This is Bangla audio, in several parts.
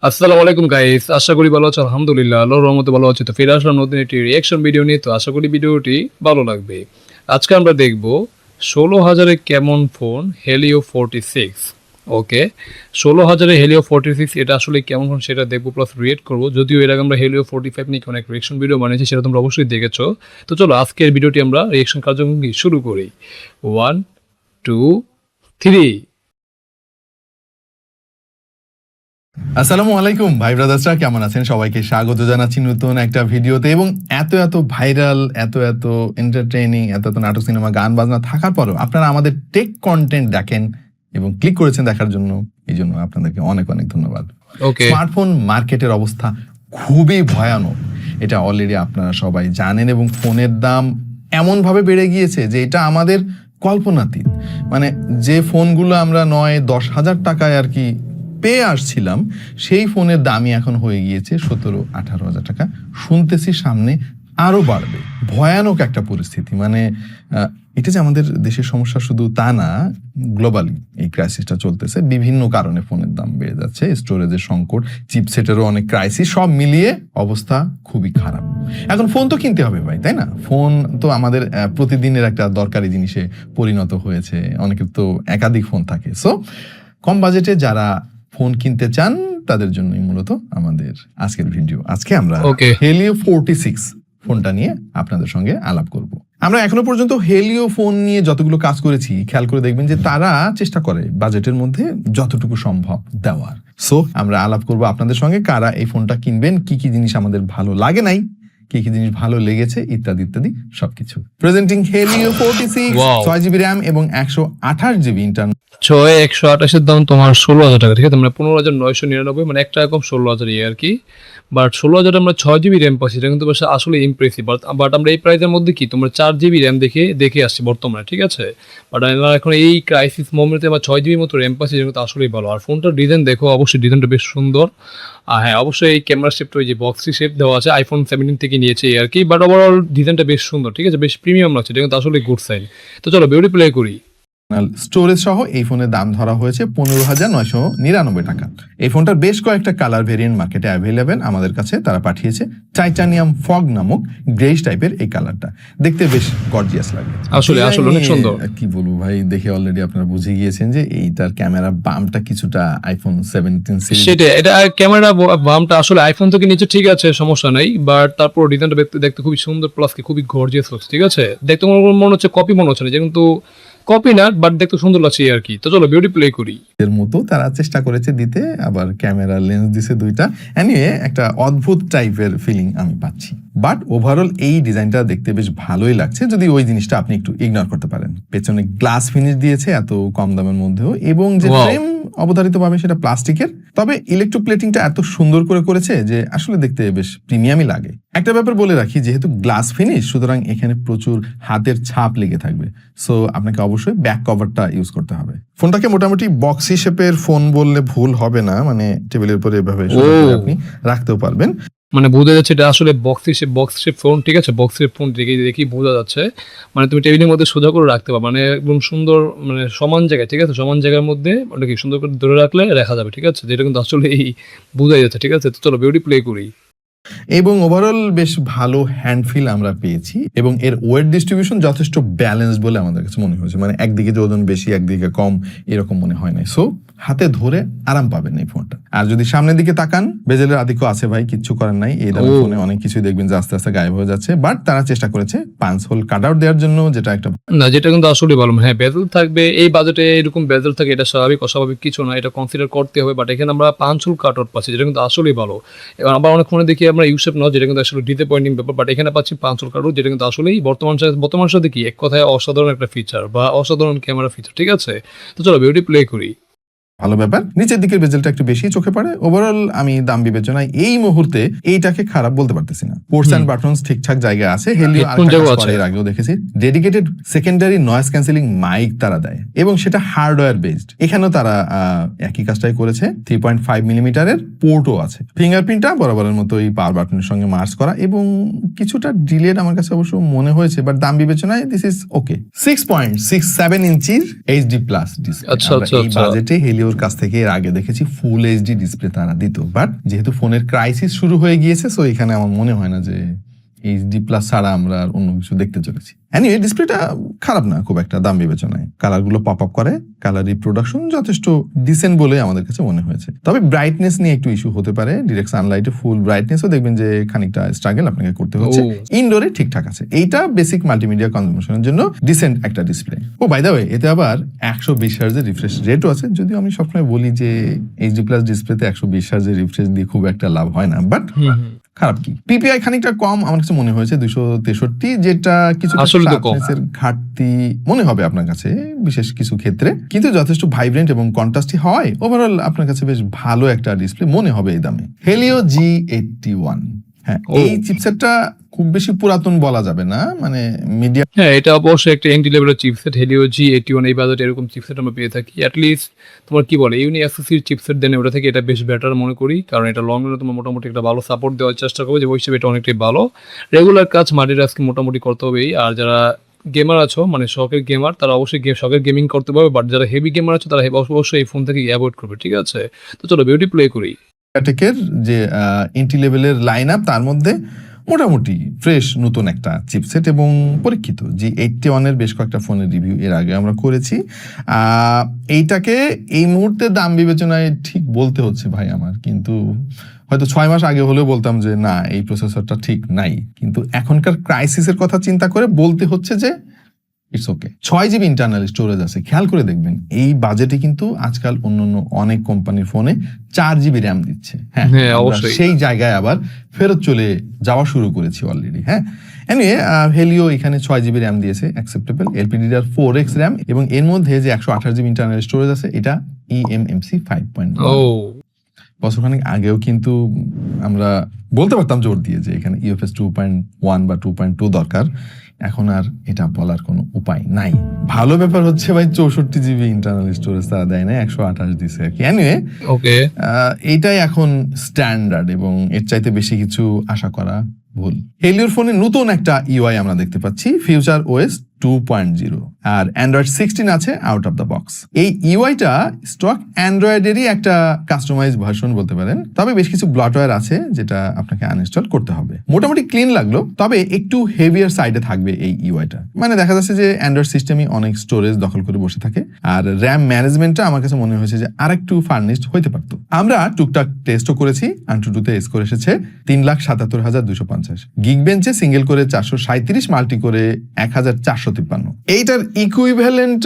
আসসালামু আলাইকুম গাইস, আশা করি ভালো আছো। আলহামদুলিল্লাহ, আল্লাহর রহমতে ভালো আছি। তো ফিরে আসলাম নতুন একটি রিয়াকশন ভিডিও নিয়ে। তো আশা করি ভিডিওটি ভালো লাগবে। আজকে আমরা দেখব 16,000-এ কেমন ফোন হেলিও 46। ওকে, 16,000-এ হেলিও 46 এটা আসলে কেমন ফোন সেটা দেখবো, প্লাস রিয়েক্ট করবো। যদিও এর আগে আমরা হেলিও 45 নিয়ে অনেক রিয়াকশন ভিডিও বানিয়েছি, সেটা তোমরা অবশ্যই দেখেছো। তো চলো আজকের ভিডিওটি আমরা রিয়াকশন কার্যক্রম শুরু করি। 1 2 3। আসসালামু আলাইকুম ভাই ব্রাদার্সরা, কেমন আছেন? সবাইকে স্বাগত জানাচ্ছি নতুন একটা ভিডিওতে। এবং এত ভাইরাল, এত এন্টারটেইনিং, এত নাটক, সিনেমা, গান বাজনা থাকার পরেও আপনারা আমাদের টেক কন্টেন্ট দেখেন এবং ক্লিক করেছেন দেখার জন্য। এই জন্য আপনাদেরকে অনেক ধন্যবাদ। ওকে, স্মার্টফোন মার্কেটের অবস্থা খুবই ভয়ানক, এটা অলরেডি আপনারা সবাই জানেন। এবং ফোনের দাম এমনভাবে বেড়ে গিয়েছে যে এটা আমাদের কল্পনাতীত। মানে যে ফোনগুলো আমরা 9-10 হাজার টাকায় আর কি পেয়ে আসছিলাম, সেই ফোনের দামই এখন হয়ে গিয়েছে 17-18 হাজার টাকা। শুনতেছি সামনে আরো বাড়বে। ভয়ানক একটা পরিস্থিতি। মানে এটা যে আমাদের দেশের সমস্যা শুধু তা না, গ্লোবালি এই ক্রাইসিসটা চলতেছে। বিভিন্ন কারণে ফোনের দাম বেড়ে যাচ্ছে, স্টোরেজের সংকট, চিপসেটেরও অনেক ক্রাইসিস, সব মিলিয়ে অবস্থা খুবই খারাপ। এখন ফোন তো কিনতে হবে ভাই, তাই না? ফোন তো আমাদের প্রতিদিনের একটা দরকারি জিনিসে পরিণত হয়েছে। অনেকের তো একাধিক ফোন থাকে। সো কম বাজেটে যারা ফোন কিনতে চান তাদের জন্যই মূলত আমাদের আজকের ভিডিও। আজকে আমরা হেলিও 46 ফোনটা নিয়ে আপনাদের সঙ্গে আলাপ করব। আমরা এখনো পর্যন্ত হেলিও ফোন নিয়ে যতগুলো কাজ করেছি, খেয়াল করে দেখবেন যে তারা চেষ্টা করে বাজেটের মধ্যে যতটুকু সম্ভব দেওয়ার। সো আমরা আলাপ করব আপনাদের সঙ্গে, কারা এই ফোনটা কিনবেন, কি কি জিনিস আমাদের ভালো লাগে নাই, কি কি জিনিস ভালো লেগেছে, ইত্যাদি সবকিছু। প্রেজেন্টিং হেলিও 46, 6GB র্যাম এবং 128GB ইন্টারনাল। 128-এর দাম তোমার 16,000 টাকা, ঠিক আছে? মানে 15,999, মানে 1 টাকা কম, 16,000 আর কি। বাট 16,000 আমরা 6GB র্যাম পাচ্ছি, এটা কিন্তু আসলে ইমপ্রেসিভ। বাট আমরা এই প্রাইসের মধ্যে কি তোমরা 4GB র্যাম দেখে আসছি বর্তমানে, ঠিক আছে? বাট আমরা এখন এই ক্রাইসিস মোমেন্টে আমরা 6GB মতো র্যাম পাচ্ছি, যেটা কিন্তু আসলেই ভালো। আর ফোনটার ডিজাইন দেখো, অবশ্যই ডিজাইনটা বেশ সুন্দর। আর হ্যাঁ, অবশ্যই এই ক্যামেরা শেপটা ওই যে বক্সি শেপ দেওয়া আছে, iPhone 17 থেকে নিয়েছে আর কি। বাট ওভারঅল ডিজাইনটা বেশ সুন্দর, ঠিক আছে? বেশ প্রিমিয়াম লাগছে, এটা কিন্তু আসলে গুড সাইন। তো চলো ভিডিও প্লে করি। স্টোরেজ সহ এই ফোনের দাম ধরা হয়েছে 15,999 টাকা। এই ফোনটার বেশ কয়েকটা কালার ভেরিয়েন্ট মার্কেটে অ্যাভেলেবেল। আমাদের কাছে তারা পাঠিয়েছে টাইটানিয়াম ফগ নামক গ্রেইশ টাইপের এই কালারটা। দেখতে বেশ গর্জিয়াস লাগে, আসলে অনেক সুন্দর। কি বলবো ভাই, দেখে অলরেডি আপনারা বুঝে গিয়েছেন যে এইটার ক্যামেরা বামটা কিছুটা আইফোন 17 সিরিজ। সেটা, এটা ক্যামেরা বামটা আসলে আইফোন থেকে নিচে, ঠিক আছে, সমস্যা নাই। বাট তারপর ডিজাইনটা দেখতে খুবই সুন্দর, প্লাস কি খুবই গর্জিয়াস লাগছে, ঠিক আছে? দেখতে মনে হচ্ছে কপি মনে হচ্ছে না, যে কিন্তু কপি না, বাট দেখতে সুন্দর লাগছে আর কি। তো চলো ভিডিও প্লে করি। এর মতো তারা চেষ্টা করেছে দিতে, আবার ক্যামেরা লেন্স দিছে দুইটা। এনিওয়ে একটা অদ্ভুত টাইপের ফিলিং আমি পাচ্ছি। বাট ওভারঅল এই ডিজাইনটা দেখতে বেশ ভালোই লাগছে, যদি ওই জিনিসটা আপনি একটু ইগনোর করতে পারেন। পেছনে গ্লাস ফিনিশ দিয়েছে এত কম দামের মধ্যেও, এবং যে ফ্রেম অবধারিতভাবে সেটা প্লাস্টিকের, তবে ইলেকট্রোপ্লেটিংটা এত সুন্দর করেছে যে আসলে দেখতে বেশ প্রিমিয়ামই লাগে। একটা ব্যাপার বলে রাখি, যেহেতু গ্লাস ফিনিশ, সুতরাং এখানে প্রচুর হাতের ছাপ লেগে থাকবে। সো আপনাকে অবশ্যই ব্যাক কভারটা ইউজ করতে হবে। ফোনটাকে মোটামুটি বক্সি শেপের ফোন বললে ভুল হবে না, মানে টেবিলের উপরে এভাবে আপনি রাখতেও পারবেন। মানে বোঝা যাচ্ছে এটা আসলে বক্স শেপ ফোন, ঠিক আছে? বক্স শেপ ফোন দেখি বোঝা যাচ্ছে। মানে তুমি টেবিলের মধ্যে সোজা করে রাখতে পারো, মানে একদম সুন্দর, মানে সমান জায়গায়, ঠিক আছে? সমান জায়গার মধ্যে ওটা কি সুন্দর করে ধরে রাখলে রাখা যাবে, ঠিক আছে? যেটা কিন্তু আসলে বোঝাই যাচ্ছে, ঠিক আছে? তো চলো ভিডিও প্লে করি। এবং ওভারঅল বেশ ভালো হ্যান্ড ফিল আমরা পেয়েছি, এবং এর ওয়েট ডিস্ট্রিবিউশন যথেষ্ট ব্যালেন্স বলে আমাদের কাছে মনে হয়েছে। মানে একদিকে যে ওজন বেশি, একদিকে কম, এরকম মনে হয় না। সো হাতে ধরে আরাম পাবেন এই ফোনটা। আর যদি সামনের দিকে তাকান, বেজেলের আধিক্য আছে ভাই, কিচ্ছু করার নাই। এই দামি ফোনে অনেক কিছুই দেখবেন যে আস্তে আস্তে গায়েব হয়ে যাচ্ছে। বাট তারা চেষ্টা করেছে পাঞ্চ হোল কাট আউট দেওয়ার জন্য, যেটা একটা না, যেটা কিন্তু আসলে ভালো। হ্যাঁ, বেজেল থাকবে, এই বাজেটে এরকম বেজেল থাকে, এটা স্বাভাবিক, অস্বাভাবিক কিছু না, এটা কনসিডার করতে হবে। বাট এখানে আমরা পাঞ্চ হোল কাট আউট পাচ্ছি, যেটা কিন্তু আসলেই ভালো। এবং আবার অনেক ফোনে দেখি আমরা ইউসেপ নাও, যেটা কিন্তু আসলে ডিসঅ্যাপয়েন্টিং ব্যাপার। বাট এখানে পাচ্ছি পাঞ্চ হোল কাট আউট, যেটা কিন্তু আসলেই বর্তমান সাথে কি এক কথায় অসাধারণ একটা ফিচার, বা অসাধারণ ক্যামেরা ফিচার, ঠিক আছে? তো চলো ভিডিও প্লে করি। ভালো ব্যাপার। নিচের দিকের বেজেলটা একটু বেশি চোখে পড়ে। ওভারঅল আমি দাম বিবেচনায় এই মুহূর্তে এইটাকে খারাপ বলতে পারতেছি না। পোর্টস এন্ড বাটনস ঠিকঠাক জায়গায় আছে। হেলিও এর আগেও দেখেছি dedicated secondary noise cancelling mic তারা দেয়, এবং সেটা হার্ডওয়্যার বেসড। এখানেও তারা একই কাজটাই করেছে। 3.5 মিলিমিটারের পোর্টও আছে। ফিঙ্গারপ্রিন্টটা বরাবরের মতো এই পাওয়ার বাটনের সঙ্গে মার্জ করা, এবং কিছুটা ডিলেড আমার কাছে অবশ্য মনে হয়েছে। বাট দাম বিবেচনায় দিস ইজ ওকে। 6.67 ইঞ্চির HD+ ডিসপ্লে। এই বাজেটে হেলিও হেলিওর কাছ থেকে এর আগে দেখেছি ফুল এইচডি ডিসপ্লে তারা দিত, বাট যেহেতু ফোনের ক্রাইসিস শুরু হয়ে গিয়েছে, সো এখানে আমার মনে হয় না যে এইচডি প্লাস ছাড়া আমরা আর অন্য কিছু দেখতে চলেছি। এনিওয়ে ডিসপ্লেটা খারাপ না খুব একটা দাম বিবেচনায়, কালারগুলো পপ আপ করে, কালার রিপ্রোডাকশন যথেষ্ট ডিসেন্ট বলে আমাদের কাছে মনে হয়েছে। তবে ব্রাইটনেস নিয়ে একটু ইস্যু হতে পারে, ডিরেক্ট সানলাইটে ফুল ব্রাইটনেসও দেখবেন যে খানিকটা স্ট্রাগল আপনাকে করতে হচ্ছে। ইনডোরে ঠিকঠাক আছে, এইটা বেসিক মাল্টিমিডিয়া কনজাম্পশনের জন্য ডিসেন্ট একটা display. Oh by the way এতে আবার 120 হার্জের রিফ্রেশ রেটও আছে, যদিও আমি সবসময় বলি যে এইচডি প্লাস ডিসপ্লেতে 120 হার্জের রিফ্রেশ দিয়ে খুব একটা লাভ হয় না, বাট খারাপ কি পিপিআই খানিকটা কম আমার কাছে মনে হয়েছে 263, যেটা কিছু শার্পনেসের ঘাটতি মনে হবে আপনার কাছে বিশেষ কিছু ক্ষেত্রে, কিন্তু যথেষ্ট ভাইব্রেন্ট এবং কন্ট্রাস্টি হয় ওভারঅল আপনার কাছে বেশ ভালো একটা ডিসপ্লে মনে হবে এই দামে। হেলিও G81, হ্যাঁ এই চিপসেটটা খুব বেশি পুরাতন বলা যাবে না, মানে মিডিয়া, হ্যাঁ এটা অবশ্যই একটা এন্ট্রি লেভেলের চিপসেট। হেলিও G81 এই বাজেটে এরকম চিপসেট আমরা পেয়ে থাকি। অ্যাটলিস্ট তোমার কি বলে ইউনিএসএসির চিপসেট দেন ওটা থেকে এটা বেশ বেটার মনে করি, কারণ এটা লং রানে তোমার মোটামুটি একটা ভালো সাপোর্ট দেওয়ার চেষ্টা করবে, যে ওই হিসেবে এটা অনেকটাই ভালো। রেগুলার কাজ মাটির আজকে মোটামুটি করতে হবেই। আর যারা গেমার আছো মানে শখের গেমার, তারা অবশ্যই শখের গেমিং করতে পারবে, বাট যারা হেভি গেমার আছো তারা অবশ্যই এই ফোন থেকে অ্যাভয়েড করবে, ঠিক আছে? তো চলো বিউটি প্লে করি। টেকের যে এন্ট্রি লেভেলের লাইন আপ তার মধ্যে মোটামুটি ফ্রেশ নতুন একটা চিপসেট এবং পরীক্ষিত G81 এর বেশ কয়েকটা ফোনের রিভিউ এর আগে আমরা করেছি। এইটাকে এই মুহূর্তে দাম বিবেচনায় ঠিক বলতে হচ্ছে ভাই আমার, কিন্তু হয়তো 6 মাস আগে হলেও বলতাম যে না এই প্রসেসরটা ঠিক নাই, কিন্তু এখনকার ক্রাইসিসের কথা চিন্তা করে বলতে হচ্ছে যে it's okay. 6GB internal storage আছে, খেয়াল করে দেখবেন এই বাজেটে কিন্তু আজকাল অন্যান্য অনেক কোম্পানির ফোনে 4GB র্যাম দিচ্ছে। হ্যাঁ অবশ্যই সেই জায়গায় আবার ফেরত চলে যাওয়া শুরু করেছি অলরেডি। হ্যাঁ এনিওয়ে হেলিও এখানে 6GB র্যাম দিয়েছে, অ্যাকসেপ্টেবল। LPDDR4X র্যাম এবং এর মধ্যে যে 128GB ইন্টারনাল স্টোরেজ আছে এটা eMMC 5.1। বছরখানেক আগেও কিন্তু আমরা বলতে পারতাম জোর দিয়ে যে এখানে UFS 2.1 বা 2.2 দরকার, এখন আর এটা বলার কোনো উপায় নাই। ভালো ব্যাপার হচ্ছে ভাই 64GB ইন্টারনাল স্টোরেজ তারা দেয় না, 128 দিছে আর কি। এনিওয়ে ওকে, এইটাই এখন স্ট্যান্ডার্ড এবং এর চাইতে বেশি কিছু আশা করা ভুল। হেলিওর ফোনে নতুন একটা ইউআই আমরা দেখতে পাচ্ছি, ফিউচার ওএস 2.0, আর অ্যান্ড্রয়েড 16 আছে আউট অফ দ্য বক্স। এই ইউআইটা স্টক অ্যান্ড্রয়েডেরই একটা কাস্টমাইজ ভার্সন বলতে পারেন, তবে বেশ কিছু ব্লটওয়্যার আছে যেটা আপনাকে আনইনস্টল করতে হবে। মোটামুটি ক্লিন লাগলো, তবে একটু হেভিয়ার সাইডে থাকবে এই ইউআইটা। মানে দেখা যাচ্ছে যে অ্যান্ড্রয়েড সিস্টেমই অনেক স্টোরেজ দখল করে বসে থাকে, আর র্যাম ম্যানেজমেন্টটা আমার কাছে মনে হয়েছে যে আরেকটু ফার্নিশড হইতে পারতো। আমরা টুকটাক টেস্টও করেছি, AnTuTu-তে স্কোর এসেছে 3,77,250, গিগবেঞ্চে সিঙ্গেল করে 437, মাল্টি করে 1,453। এইটার ইকুইভ্যালেন্ট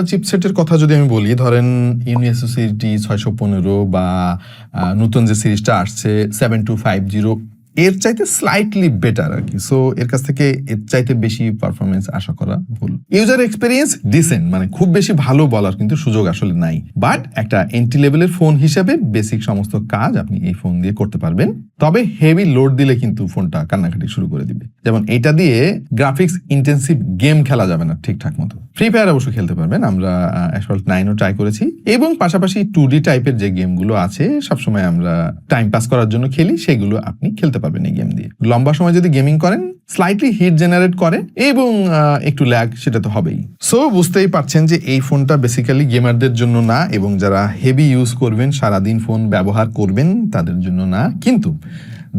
চিপসেটের কথা যদি আমি বলি, ধরেন ইউনিএসওসি T615 বা নতুন যে সিরিজটা আসছে 7250, এর চাইতে স্লাইটলি বেটার আর কি। সো এর কাছ থেকে এর চাইতে বেশি পারফরমেন্স আশা করা ভুল। ইউজার এক্সপিরিয়েন্স ডিসেন্ট, মানে খুব বেশি ভালো বলার কিন্তু সুযোগ আসলে নাই, বাট একটা এন্ট্রি লেভেলের ফোন হিসেবে বেসিক সমস্ত কাজ আপনি এই ফোন দিয়ে করতে পারবেন। তবে হেভি লোড দিলে কিন্তু ফোনটা কান্নাকাটি শুরু করে দিবে, যেমন এটা দিয়ে গ্রাফিক্স ইন্টেন্সিভ গেম খেলা যাবে না ঠিকঠাক মতো। ফ্রি ফায়ার অবশ্য খেলতে পারবেন, আমরা অ্যাসফল্ট 9ও ট্রাই করেছি, এবং পাশাপাশি 2D টাইপের যে গেমগুলো আছে সবসময় আমরা টাইম পাস করার জন্য খেলি, সেগুলো আপনি খেলতে পারবেন এই গেম দিয়ে। লম্বা সময় যদি গেমিং করেন স্লাইটলি হিট জেনারেট করে এবং একটু ল্যাগ সেটা তো হবেই। সো বুঝতেই পারছেন যে এই ফোনটা বেসিক্যালি গেমারদের জন্য না, এবং যারা হেভি ইউজ করবেন সারাদিন ফোন ব্যবহার করবেন তাদের জন্য না। কিন্তু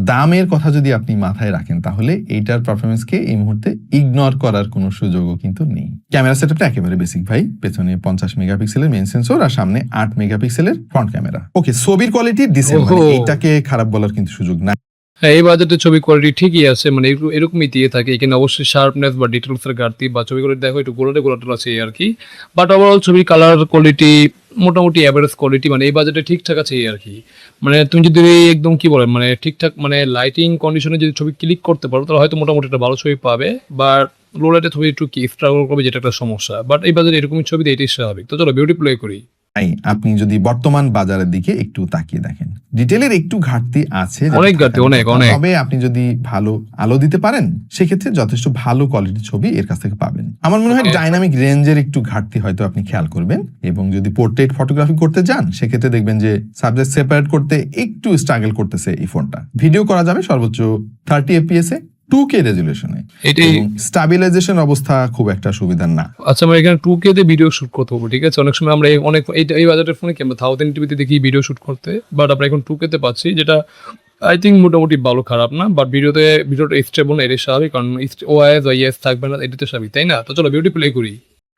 দামের কথা যদি আপনি মাথায় রাখেন তাহলে এইটার পারফরমেন্সকে এই মুহূর্তে ইগনোর করার কোনো সুযোগও কিন্তু নেই। ক্যামেরা সেটআপটা একেবারে বেসিক ভাই, পেছনে 50 মেগাপিক্সেলের মেইন সেন্সর আর সামনে 8 মেগাপিক্সেলের ফ্রন্ট ক্যামেরা। ওকে, ছবির কোয়ালিটি ডিসেন্ট, মানে এইটাকে খারাপ বলার কিন্তু সুযোগ না। হ্যাঁ এই বাজেটে ছবি কোয়ালিটি ঠিকই আছে, মানে এরকমই দিয়ে থাকে। এখানে অবশ্যই শার্পনেস বা ডিটেলসের ঘাটতি বা ছবি কোয়ালিটি দেখো একটু গোলাটে আছে আর কি, বাট ওভারঅল ছবির কালার কোয়ালিটি মোটামুটি অ্যাভারেজ কোয়ালিটি, মানে এই বাজেটে ঠিকঠাক আছে আর কি। মানে তুমি যদি একদম কি বলে মানে ঠিকঠাক মানে লাইটিং কন্ডিশনে যদি ছবি ক্লিক করতে পারো তাহলে হয়তো মোটামুটি একটা ভালো ছবি পাবে, বাট লো লাইটে ছবি একটু কি স্ট্রাগল করবে, যেটা একটা সমস্যা। বাট এই বাজেটে এরকমই ছবি দিয়ে এটাই স্বাভাবিক। তো চলো বিউটি প্লে করি। আপনি যদি বর্তমান বাজারের দিকে একটু তাকিয়ে দেখেন, ডিটেলের একটু ঘাটতি আছে, অনেক ঘাটতি, অনেক। তবে আপনি যদি ভালো আলো দিতে পারেন সেক্ষেত্রে যথেষ্ট ভালো কোয়ালিটির ছবি এর কাছ থেকে পাবেন। আমার মনে হয় ডাইনামিক রেঞ্জের একটু ঘাটতি হয়তো আপনি খেয়াল করবেন, এবং যদি পোর্ট্রেট ফটোগ্রাফি করতে যান সেক্ষেত্রে দেখবেন যে সাবজেক্ট সেপারেট করতে একটু স্ট্রাগল করতেছে এই ফোনটা। ভিডিও করা যাবে সর্বোচ্চ 30 FPS এ, 2K রেজুলেশনে। এটাই স্টাবিলাইজেশন অবস্থা খুব একটা সুবিধার না। আচ্ছা, আমরা এখানে 2K তে ভিডিও শুট করতে হবে, ঠিক আছে? অনেক সময় আমরা অনেক এই বাজেটের ফোনে কি আমরা 1080p দেখি ভিডিও শুট করতে, বাট আমরা এখন 2K তে পাচ্ছি, যেটা আই থিঙ্ক মোটামুটি ভালো, খারাপ না। বাট ভিডিওটা স্টেবল না, এটাই স্বাভাবিক, কারণ ওআইএস বা ইএস থাকবে না, এটা তো স্বাভাবিক, তাই না? তো চলো ভিডিওটি প্লে করি।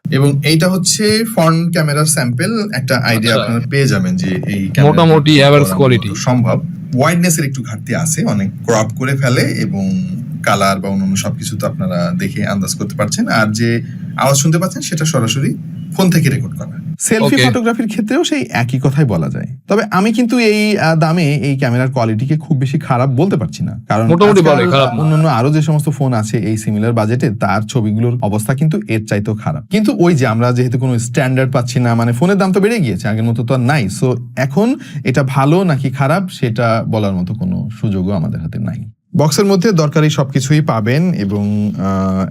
এবং এইটা হচ্ছে ফ্রন্ট ক্যামেরার স্যাম্পল, একটা আইডিয়া আচ্ছা। আপনারা পেয়ে যাবেন যে এই মোটামুটি average quality। সম্ভব। ওয়াইডনেসের একটু ঘাটতি আছে, অনেক ক্রপ করে ফেলে, এবং কালার বা অন্যান্য সবকিছু তো আপনারা দেখে আন্দাজ করতে পারছেন। আর যে আওয়াজ শুনতে পাচ্ছেন সেটা সরাসরি ফোন থেকে রেকর্ড করা। Selfie Okay. ফটোগ্রাফির ক্ষেত্রেও সেই একই কথাই বলা যায়। তবে আমি কিন্তু এই দামে এই ক্যামেরার কোয়ালিটিকে খুব বেশি খারাপ বলতে পারছি না, কারণ মোটামুটি আজকাল ভালোই, খারাপ না। অন্যান্য আরো যে সমস্ত ফোন আছে এই সিমিলার বাজেটে, তার ছবিগুলোর অবস্থা কিন্তু এর চাইতেও খারাপ। কিন্তু ওই যে আমরা যেহেতু কোনো স্ট্যান্ডার্ড পাচ্ছি না, মানে ফোনের দাম তো বেড়ে গিয়েছে, আগের মতো তো আর নাই। সো এখন এটা ভালো নাকি খারাপ সেটা বলার মতো কোনো সুযোগও আমাদের হাতে নাই। বক্সের মধ্যে দরকারি সবকিছুই পাবেন, এবং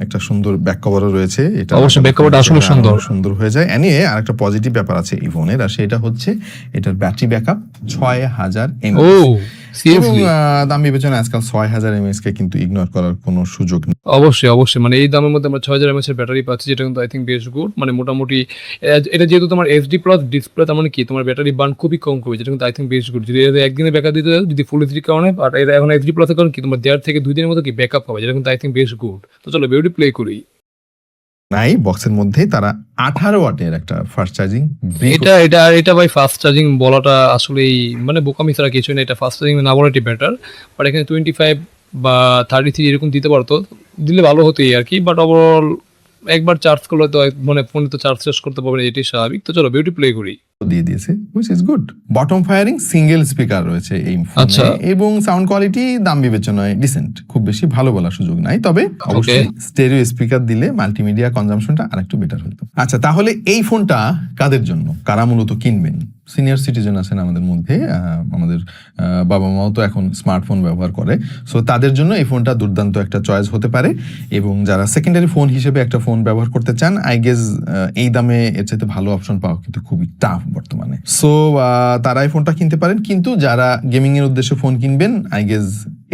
একটা সুন্দর ব্যাক কভারও রয়েছে। এটা অবশ্যই ব্যাক কভারটা আসলে সুন্দর। সুন্দর হয়ে যায়। এনিওয়ে আরেকটা পজিটিভ ব্যাপার আছে এই ফোনের, আর সেটা হচ্ছে এটার ব্যাটারি ব্যাকআপ 6000 ও mAh। এবং সিরিয়াসলি? দাম বিবেচনায় আজকাল 6000 mAh কে কিন্তু ইগনোর করার কোনো সুযোগ নেই। অবশ্যই মানে এই দামের মধ্যে আমরা 6000 mAh এর ব্যাটারি পাচ্ছি, যেটা কিন্তু আই থিঙ্ক বেশ গুড। মানে মোটামুটি এটা যেহেতু তোমার এইচডি প্লাস ডিসপ্লে, তার মানে কি তোমার ব্যাটারি বার্ন খুবই কম করবে, যেটা কিন্তু আই থিঙ্ক বেশ গুড। যদি এর একদিনে ব্যাকআপ দিতে হয়, যদি ফুল এইচডি কারণে, বাট এটা এখন এইচডি প্লাসের কারণে কি তোমার 1.5 থেকে 2 দিনের মতো কি ব্যাকআপ পাবে, যেটা কিন্তু আই থিঙ্ক বেশ গুড। তো চলো ভিডিওটি প্লে করি। নাই, বক্সের মধ্যেই তারা 18 ওয়াটের একটা ফাস্ট চার্জিং এটা ভাই ফাস্ট চার্জিং বলাটা আসলেই মানে বোকামি ছাড়া কিছুই না। এটা ফাস্ট চার্জিং না বলাটি বেটার, বাট এখানে 25 বা 33 এরকম দিতে পারতো, দিলে ভালো হতো এই আর কি। বাট ওভারঅল একবার চার্জ করলে তো মানে ফোনে তো চার্জ শেষ করতে পারবে না, এটাই স্বাভাবিক। তো চলো ভিডিওটি প্লে করি। দিয়ে দিয়েছে, which is good। Bottom firing single speaker রয়েছে এই আচ্ছা। ফোনে, এবং সাউন্ড কোয়ালিটি দাম বিবেচনায় ডিসেন্ট, খুব বেশি ভালো বলার সুযোগ নাই। তবে অবশ্যই স্টেরিও স্পিকার দিলে মাল্টিমিডিয়া কনজাম্পশনটা আরেকটু বেটার হতো। আচ্ছা, তাহলে এই ফোনটা কাদের জন্য, কারা মূলত কিনবেন? সিনিয়র সিটিজেন আছেন আমাদের মধ্যে, আমাদের বাবা মাও তো এখন স্মার্টফোন ব্যবহার করে, সো তাদের জন্য এই ফোনটা দুর্দান্ত একটা চয়েস হতে পারে। এবং যারা সেকেন্ডারি ফোন হিসেবে একটা ফোন ব্যবহার করতে চান, আই গেস এই দামে এর চাইতে ভালো অপশন পাওয়া কিন্তু খুবই টাফ বর্তমানে। সো তারা এই ফোনটা কিনতে পারেন। কিন্তু যারা গেমিং এর উদ্দেশ্যে ফোন কিনবেন, আই গেস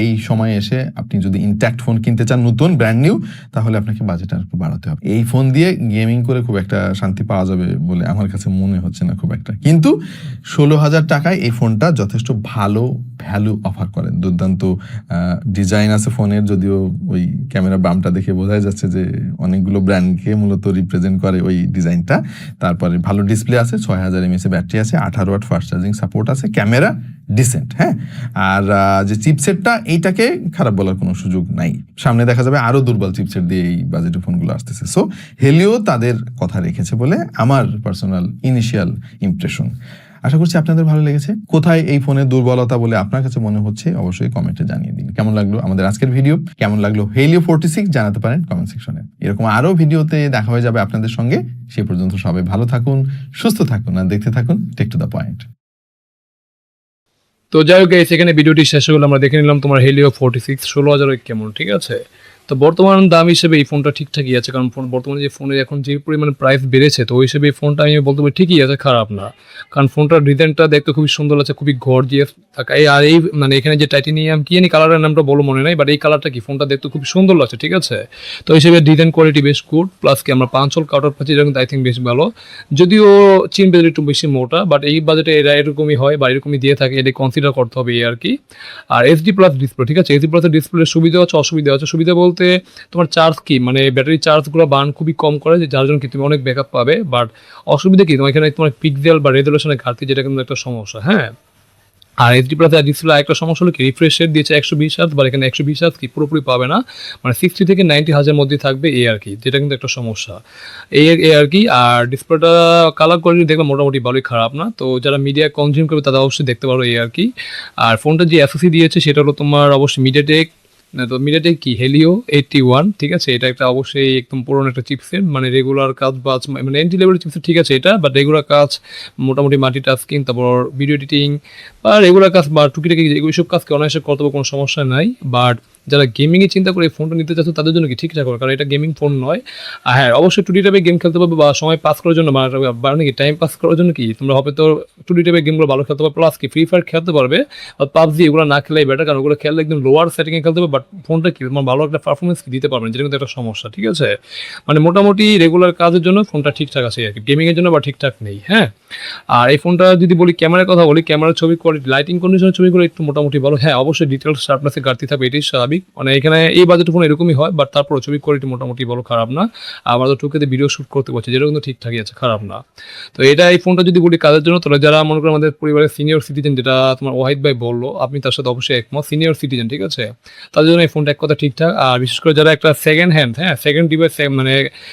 এই সময় এসে আপনি যদি ইনট্যাক্ট ফোন কিনতে চান, নতুন ব্র্যান্ড নিউ, তাহলে আপনাকে বাজেট আর একটু বাড়াতে হবে। এই ফোন দিয়ে গেমিং করে খুব একটা শান্তি পাওয়া যাবে বলে আমার কাছে মনে হচ্ছে না খুব একটা। কিন্তু 16,000 টাকায় এই ফোনটা যথেষ্ট ভালো ভ্যালু অফার করেন। দুর্দান্ত ডিজাইন আছে ফোনের, যদিও ওই ক্যামেরা বামটা দেখে বোঝাই যাচ্ছে যে অনেকগুলো ব্র্যান্ডকে মূলত রিপ্রেজেন্ট করে ওই ডিজাইনটা। তারপরে ভালো ডিসপ্লে আছে, 6000 mAh ব্যাটারি আছে, 18 ওয়াট ফাস্ট চার্জিং সাপোর্ট আছে, ক্যামেরা ডিসেন্ট, হ্যাঁ। আর যে চিপসেটটা, এইটাকে খারাপ বলার কোনো সুযোগ নাই। সামনে দেখা যাবে আরো দুর্বল চিপসেট দিয়ে এই বাজেটের ফোনগুলো আসতেছে। সো হেলিও তাদের কথা রেখেছে বলে আমার পার্সোনাল ইনিশিয়াল ইমপ্রেশন। আশা করছি আপনাদের ভালো লেগেছে। কোথায় এই ফোনের দুর্বলতা বলে আপনার কাছে মনে হচ্ছে অবশ্যই কমেন্টে জানিয়ে দিন। কেমন লাগলো আমাদের আজকের ভিডিও, কেমন লাগলো হেলিও 46 জানাতে পারেন কমেন্ট সেকশনে। এরকম আরো ভিডিওতে দেখা হয়ে যাবে আপনাদের সঙ্গে। সে পর্যন্ত সবাই ভালো থাকুন, সুস্থ থাকুন, আর দেখতে থাকুন টেক টু দ্য পয়েন্ট। তো যাই হোক গাইস, এখানে ভিডিওটি শেষ হলো, আমরা দেখে নিলাম তোমার হেলিও 46 16,000 কেমন, ঠিক আছে? তো বর্তমান দাম হিসেবে এই ফোনটা ঠিকঠাকই আছে, কারণ বর্তমানে যে ফোনের এখন যে পরিমাণে প্রাইস বেড়েছে, তো ওই হিসেবে এই ফোনটা আমি বলতে পারি ঠিকই আছে, খারাপ না। কারণ ফোনটার ডিজাইনটা দেখতে খুবই সুন্দর আছে, খুবই গর্জিয়াস থাকা। আর এই মানে এখানে যে টাইটেনিয়াম কি জানি কালারের নামটা বলো মনে নাই, বাট এই কালারটা কি ফোনটা দেখতে খুব সুন্দর লাগছে, ঠিক আছে? তো এই হিসেবে ডিজাইন কোয়ালিটি বেশ গুড, প্লাস কি আমরা 5 হল কাউন্টার পাচ্ছি, এটা কিন্তু আই থিঙ্ক বেশ ভালো। যদিও চিন বেজের একটু বেশি মোটা, বাট এই বাজেটে এরা এরকমই হয় বা এরকমই দিয়ে থাকে, এটা কনসিডার করতে হবে এই আর কি। আর এইচডি প্লাস ডিসপ্লে, ঠিক আছে? এইচডি প্লাসের ডিসপ্লে সুবিধা আছে, অসুবিধা আছে। সুবিধা বলতে তোমার চার্জ কি মানে ব্যাটারি চার্জগুলো বার্ন খুবই কম করে, যার জন্য কি তুমি অনেক ব্যাকআপ পাবে। বাট অসুবিধা কি তোমার এখানে তোমার পিক্সেল বা রেজুলেশনের ঘাটতি, যেটা কিন্তু একটা সমস্যা, হ্যাঁ। আর এইচডি প্লাস ডিসপ্লে একটা সমস্যা হলো কি, রিফ্রেশ রেট দিয়েছে 120 হার্জ, বা এখানে 120 হার্জ কি পুরোপুরি পাবে না, মানে 60 থেকে 90 হার্জের মধ্যে থাকবে এই আর কি, যেটা কিন্তু একটা সমস্যা এই আর কি। আর ডিসপ্লেটা কালার কোয়ালিটি দেখবে মোটামুটি ভালোই, খারাপ না। তো যারা মিডিয়া কনজিউম করবে তারা অবশ্যই দেখতে পারো এই আর কি। আর ফোনটা যে এসওসি দিয়েছে সেটা হলো তোমার অবশ্যই মিডিয়াটেক, তো মিডিয়াটেক কি হেলিও 81, ঠিক আছে? এটা একটা অবশ্যই একদম পুরনো একটা চিপসেট, মানে রেগুলার কাজ বাজ মানে এন্ট্রি লেভেলের চিপসেট, ঠিক আছে এটা, বাট রেগুলার কাজ মোটামুটি মাল্টিটাস্কিং, তারপর ভিডিও এডিটিং বা রেগুলার কাজ বা টুকিটাকি এইসব কাজকে অনায়াসে করতে কোনো সমস্যা নাই। বাট যারা গেমিংয়ে চিন্তা করে এই ফোনটা নিতে চাচ্ছ তাদের জন্য কি ঠিকঠাক হবে, কারণ এটা গেমিং ফোন নয়। আর হ্যাঁ, অবশ্যই 2D টাইপের গেম খেলতে পারবে বা সময় পাস করার জন্য বা নাকি টাইম পাস করার জন্য কি তোমরা হবে তো 2D টাইপের গেমগুলো ভালো খেলতে পারবে, প্লাস কি ফ্রি ফায়ার খেলতে পারবে। আর পাবজি এগুলো না খেলাই বেটার, কারণ ওগুলো খেললে একদম লোয়ার সেটিংয়ে খেলতে হবে, বাট ফোনটা কি তোমার ভালো একটা পারফরমেন্স দিতে পারবে না, যেটা কিন্তু একটা সমস্যা। ঠিক আছে, মানে মোটামুটি রেগুলার কাজের জন্য ফোনটা ঠিকঠাক আছে আর কি, গেমিংয়ের জন্য বা ঠিকঠাক নেই। হ্যাঁ, আর এই ফোনটা যদি বলি ক্যামেরার কথা বলি, ক্যামেরার ছবি কোয়ালিটি, লাইটিং কন্ডিশনের ছবিগুলো একটু মোটামুটি ভালো। হ্যাঁ, অবশ্যই ডিটেলস শার্পনেসে ঘাটতি থাকবে, এটাই স্বাভাবিক, মানে এখানে এই বাজেট ফোন এরকমই হয়, বাট তারপর ছবি কোয়ালিটি মোটামুটি ভালো, খারাপ না। আমরা তো টুকেতে ভিডিও শ্যুট করতে পারছি, যেটা কিন্তু ঠিকঠাকই আছে, খারাপ না। তো এটা এই ফোনটা যদি বলি কাজের জন্য, তাহলে যারা মনে করেন আমাদের পরিবারের সিনিয়র সিটিজেন, যেটা তোমার ওয়াহিদ ভাই বললো, আপনি তার সাথে অবশ্যই একমত, সিনিয়র সিটিজেন, ঠিক আছে, তাদের জন্য এই ফোনটা এক কথা ঠিকঠাক। আর বিশেষ করে যারা একটা সেকেন্ড হ্যান্ড, হ্যাঁ সেকেন্ড ডিভাইস, মানে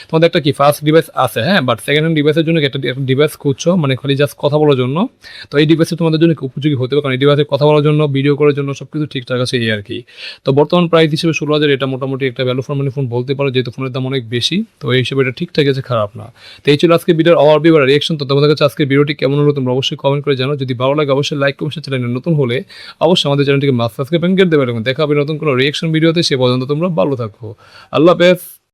তোমাদের একটা কি ফার্স্ট ডিভাইস আছে, হ্যাঁ বাট সেকেন্ড হ্যান্ড ডিভাইসের জন্য একটা ডিভাইস খুঁজছো, মানে খালি জাস্ট কথা বলার জন্য, তো এই ডিভাইসে তোমাদের জন্য উপযোগী হতে হবে, কারণ এই ডিভাইসে কথা বলার জন্য, ভিডিও করার জন্য সব কিছু ঠিকঠাক আছে এই আর কি। তো বর্তমান প্রাইস হিসেবে 16,000 এটা মোটামুটি একটা ভ্যালু ফর মানি ফোন বলতে পারো, যেহেতু ফোনের দাম অনেক বেশি, তো এই হিসেবে এটা ঠিকঠাক আছে, খারাপ না। তো এই ছিল আজকে ভিডিওর ওভারভিউ আর রিয়েকশন। তো তোমাদের কাছে আজকে ভিডিওটি কেমন হলো তোমরা অবশ্যই কমেন্ট করে জানাও। যদি ভালো লাগে অবশ্যই লাইক কমেন্ট, চ্যানেলে নতুন হলে অবশ্যই আমাদের চ্যানেলটিকে সাবস্ক্রাইব করে দেবে। দেখা হবে নতুন কোনো রিয়েকশন ভিডিওতে, সে পর্যন্ত তোমরা ভালো থাকো। আল্লাহ হাফেজ।